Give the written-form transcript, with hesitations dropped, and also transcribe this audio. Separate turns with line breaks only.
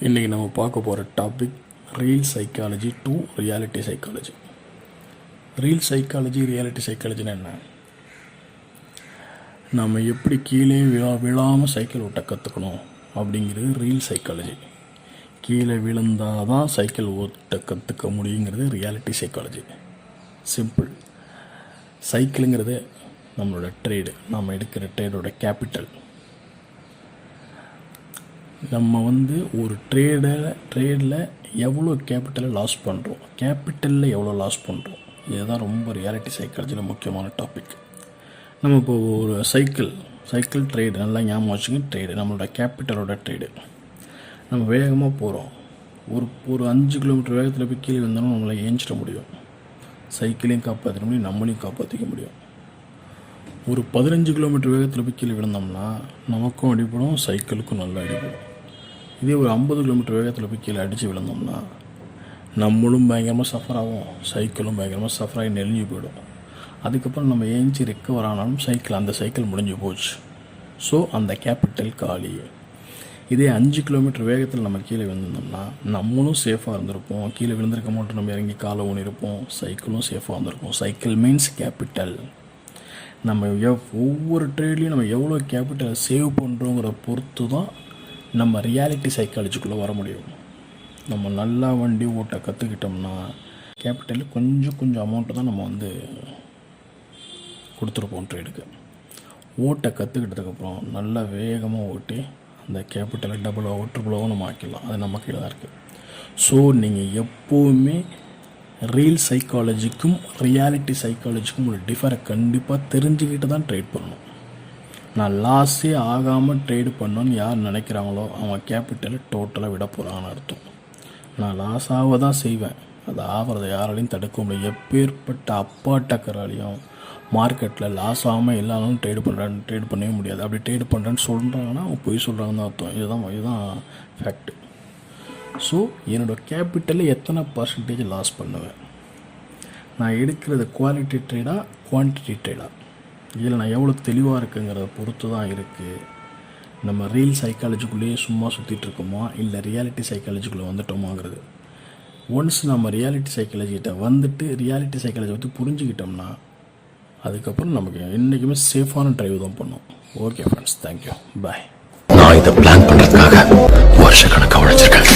இன்றைக்கி நம்ம பார்க்க போகிற topic reel psychology to reality psychology. Reel psychology reality சைக்காலஜின்னு என்ன? நம்ம எப்படி கீழே விழாமல் சைக்கிள் ஓட்ட கற்றுக்கணும் அப்படிங்கிறது ரீல் சைக்காலஜி. கீழே விழுந்தால் தான் சைக்கிள் ஓட்ட கற்றுக்க முடியுங்கிறது ரியாலிட்டி சைக்காலஜி. சிம்பிள். சைக்கிளுங்கிறது நம்மளோட ட்ரேடு, நம்ம எடுக்கிற ட்ரேடோட கேபிட்டல். நம்ம ஒரு ட்ரேடில் எவ்வளோ கேபிட்டலை லாஸ் பண்ணுறோம், கேபிட்டலில் எவ்வளோ லாஸ் பண்ணுறோம், இதுதான் ரொம்ப ரியாலிட்டி சைக்காலஜியில் முக்கியமான டாபிக். நம்ம இப்போ ஒரு சைக்கிள் ட்ரேடு, நல்லா ஞாபகம் வச்சுங்க, ட்ரேடு நம்மளோட கேபிட்டலோட ட்ரேடு. நம்ம வேகமாக போகிறோம், ஒரு 5 கிலோமீட்டர் வேகத்தில் போய் கீழே வந்தாலும் நம்மளை ஏஞ்சிட முடியும், சைக்கிளையும் காப்பாற்ற முடியும், நம்மளையும் காப்பாற்றிக்க முடியும். ஒரு 15 கிலோமீட்டர் வேகத்தில் போய் கீழே விழுந்தோம்னா நமக்கும் அடிப்படும், சைக்கிளுக்கும் நல்லா அடிப்படும். இதே ஒரு 50 கிலோமீட்டர் வேகத்தில் போய் கீழே அடித்து விழுந்தோம்னா நம்மளும் பயங்கரமாக சஃபர் ஆகும், சைக்கிளும் பயங்கரமாக சஃபர் ஆகி நெளிஞ்சு போயிடும். அதுக்கப்புறம் நம்ம ஏஞ்சி ரெக்கவர் ஆனாலும் அந்த சைக்கிள் முடிஞ்சு போச்சு. ஸோ அந்த கேபிட்டல் காலி. இதே 5 கிலோமீட்டர் வேகத்தில் நம்ம கீழே விழுந்திருந்தோம்னா நம்மளும் சேஃபாக இருந்திருப்போம், கீழே விழுந்திருக்க மாட்டோம், நம்ம இறங்கி காலை ஊனிருப்போம், சைக்கிளும் சேஃபாக இருந்திருப்போம். Cycle means capital. நம்ம ஒவ்வொரு ட்ரேட்லேயும் நம்ம எவ்வளோ கேபிட்டலை சேவ் பண்ணுறோங்கிற பொறுத்து தான் நம்ம ரியாலிட்டி சைக்காலஜிக்குள்ளே வர முடியும். நம்ம நல்லா வண்டி ஓட்ட கற்றுக்கிட்டோம்னா கேபிட்டல் கொஞ்சம் அமௌண்ட்டு தான் நம்ம கொடுத்துருப்போம் ட்ரேடுக்கு. ஓட்ட கற்றுக்கிட்டதுக்கப்புறம் நல்லா வேகமாக ஓட்டி அந்த கேபிட்டலை டபுளாகவோ ட்ரிபிளாகவோ நம்ம ஆக்கிடலாம். அது நம்ம கீழே தான் இருக்குது. ஸோ நீங்கள் எப்போவுமே ரீல் சைக்காலஜிக்கும் ரியாலிட்டி சைக்காலஜிக்கும் ஒரு டிஃபரை கண்டிப்பாக தெரிஞ்சுக்கிட்டு தான் ட்ரேட் பண்ணணும். நான் லாஸே ஆகாமல் ட்ரேடு பண்ணணுன்னு யார் நினைக்கிறாங்களோ அவன் கேபிட்டலை டோட்டலாக விட போகிறான்னு அர்த்தம். நான் லாஸ் ஆக தான் செய்வேன், அது ஆகிறத யாராலையும் தடுக்க முடியும். எப்பேற்பட்ட அப்பாட்டக்கராலையும் மார்க்கெட்டில் லாஸ் ஆகாமல் எல்லாரும் ட்ரேடு பண்ணவே முடியாது. அப்படி ட்ரேடு பண்ணுறேன்னு சொல்கிறாங்கன்னா அவங்க பொய் சொல்கிறாங்கன்னு தான் அர்த்தம். இதுதான் ஃபேக்ட்டு. ஸோ என்னோடய கேபிட்டலில் எத்தனை பர்சன்டேஜ் லாஸ் பண்ணுவேன், நான் எடுக்கிறது குவாலிட்டி ட்ரேடாக குவான்டிட்டி ட்ரேடாக, இதில் நான் எவ்வளோ தெளிவாக இருக்குங்கிறத பொறுத்து தான் இருக்குது. நம்ம ரீல் சைக்காலஜிக்குள்ளேயே சும்மா சுற்றிட்டு இருக்கோமா இல்லை ரியாலிட்டி சைக்காலஜிக்குள்ளே வந்துட்டோமாங்கிறது. ஒன்ஸ் நம்ம ரியாலிட்டி சைக்காலஜிகிட்ட ரியாலிட்டி சைக்காலஜி புரிஞ்சுக்கிட்டோம்னா அதுக்கப்புறம் நமக்கு என்றைக்குமே சேஃபான ட்ரைவ் தான் பண்ணோம். ஓகே ஃப்ரெண்ட்ஸ், தேங்க்யூ, பாய்.
நான் இதை பிளான் பண்ணுறதுக்காக வருஷக்கணக்காக உழைச்சிருக்கேன்.